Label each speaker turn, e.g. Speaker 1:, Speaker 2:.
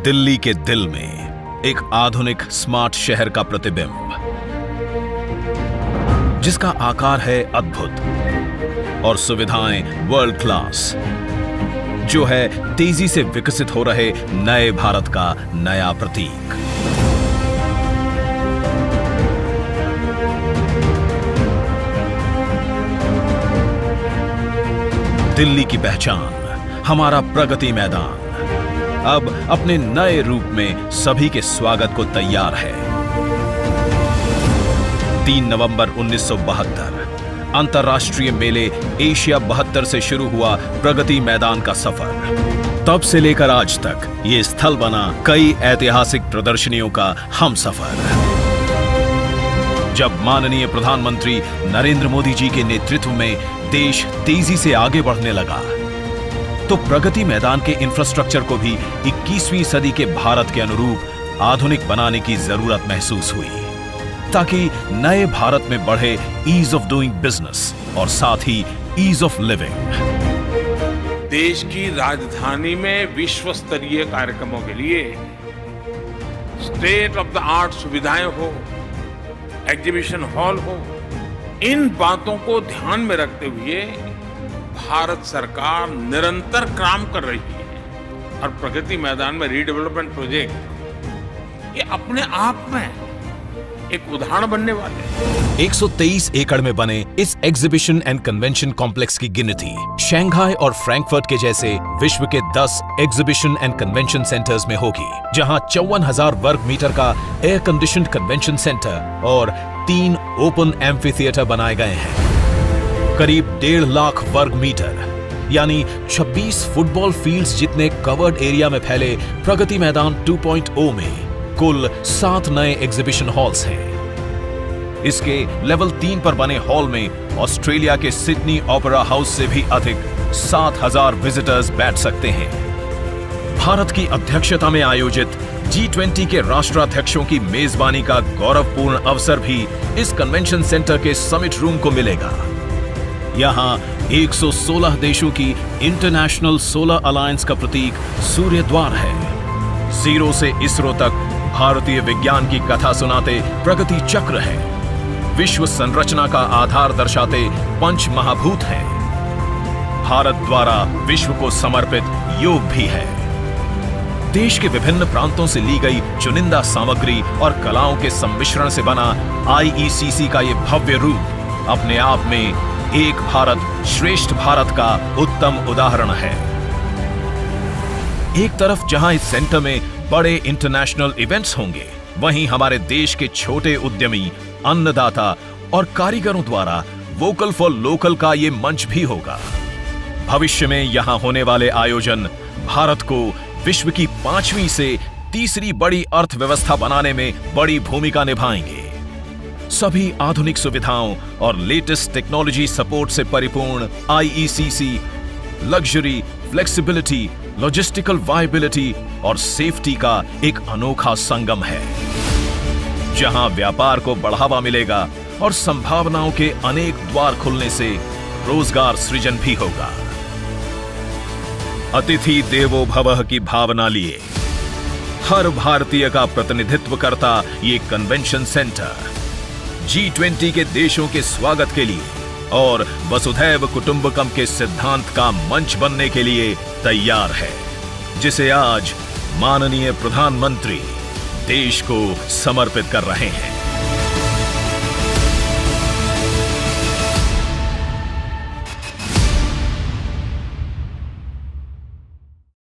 Speaker 1: दिल्ली के दिल में एक आधुनिक स्मार्ट शहर का प्रतिबिंब, जिसका आकार है अद्भुत और सुविधाएं वर्ल्ड क्लास, जो है तेजी से विकसित हो रहे नए भारत का नया प्रतीक। दिल्ली की पहचान, हमारा प्रगति मैदान अब अपने नए रूप में सभी के स्वागत को तैयार है। 3 नवंबर 1972 अंतर्राष्ट्रीय मेले एशिया 72 से शुरू हुआ प्रगति मैदान का सफर। तब से लेकर आज तक ये स्थल बना कई ऐतिहासिक प्रदर्शनियों का हमसफर। जब माननीय प्रधानमंत्री नरेंद्र मोदी जी के नेतृत्व में देश तेजी से आगे बढ़ने लगा, तो प्रगति मैदान के इंफ्रास्ट्रक्चर को भी 21वीं सदी के भारत के अनुरूप आधुनिक बनाने की जरूरत महसूस हुई, ताकि नए भारत में बढ़े ईज ऑफ डूइंग बिजनेस और साथ ही ईज ऑफ लिविंग।
Speaker 2: देश की राजधानी में विश्व स्तरीय कार्यक्रमों के लिए स्टेट ऑफ द आर्ट सुविधाएं हो, एग्जीबिशन हॉल हो, इन बातों को ध्यान में रखते हुए भारत सरकार निरंतर काम कर रही है। और प्रगति मैदान में रीडेवलपमेंट प्रोजेक्ट ये अपने आप में एक उदाहरण बनने वाले हैं।
Speaker 1: 123 एकड़ में बने इस एग्जीबिशन एंड कन्वेंशन कॉम्प्लेक्स की गिनती शंघाई और फ्रैंकफर्ट के जैसे विश्व के 10 एग्जीबिशन एंड कन्वेंशन सेंटर्स में होगी, जहां 54,000 वर्ग मीटर का एयर कंडीशनड कन्वेंशन सेंटर और 3 ओपन एम्फी थिएटर बनाए गए हैं। करीब 1.5 लाख वर्ग मीटर यानी 26 फुटबॉल फील्ड्स जितने कवर्ड एरिया में फैले प्रगति मैदान 2.0 में कुल 7 नए एग्जीबिशन हॉल्स हैं। इसके लेवल 3 पर बने हॉल में ऑस्ट्रेलिया के सिडनी ओपेरा हाउस से भी अधिक 7,000 विजिटर्स बैठ सकते हैं। भारत की अध्यक्षता में आयोजित G20 के राष्ट्राध्यक्षों की मेजबानी का गौरवपूर्ण अवसर भी इस कन्वेंशन सेंटर के समिट रूम को मिलेगा। यहाँ 116 देशों की इंटरनेशनल सोलर अलायंस का प्रतीक सूर्य द्वार है। जीरो से इसरो तक भारतीय विज्ञान की कथा सुनाते प्रगति चक्र है। विश्व संरचना का आधार दर्शाते पंच महाभूत हैं। भारत द्वारा विश्व को समर्पित योग भी है। देश के विभिन्न प्रांतों से ली गई चुनिंदा सामग्री और कलाओं के सम्मिश्रण से बना IECC का ये भव्य रूप अपने आप में एक भारत श्रेष्ठ भारत का उत्तम उदाहरण है। एक तरफ जहां इस सेंटर में बड़े इंटरनेशनल इवेंट्स होंगे, वहीं हमारे देश के छोटे उद्यमी, अन्नदाता और कारीगरों द्वारा वोकल फॉर लोकल का ये मंच भी होगा। भविष्य में यहां होने वाले आयोजन भारत को विश्व की 5वीं से तीसरी बड़ी अर्थव्यवस्था बनाने में बड़ी भूमिका निभाएंगे। सभी आधुनिक सुविधाओं और लेटेस्ट टेक्नोलॉजी सपोर्ट से परिपूर्ण IECC luxury, flexibility, logistical viability और सेफ्टी का एक अनोखा संगम है, जहां व्यापार को बढ़ावा मिलेगा और संभावनाओं के अनेक द्वार खुलने से रोजगार सृजन भी होगा। अतिथि देवो भवः की भावना लिए हर भारतीय का प्रतिनिधित्व करता ये कन्वेंशन सेंटर G20 के देशों के स्वागत के लिए और वसुधैव कुटुंबकम के सिद्धांत का मंच बनने के लिए तैयार है, जिसे आज माननीय प्रधानमंत्री देश को समर्पित कर रहे हैं।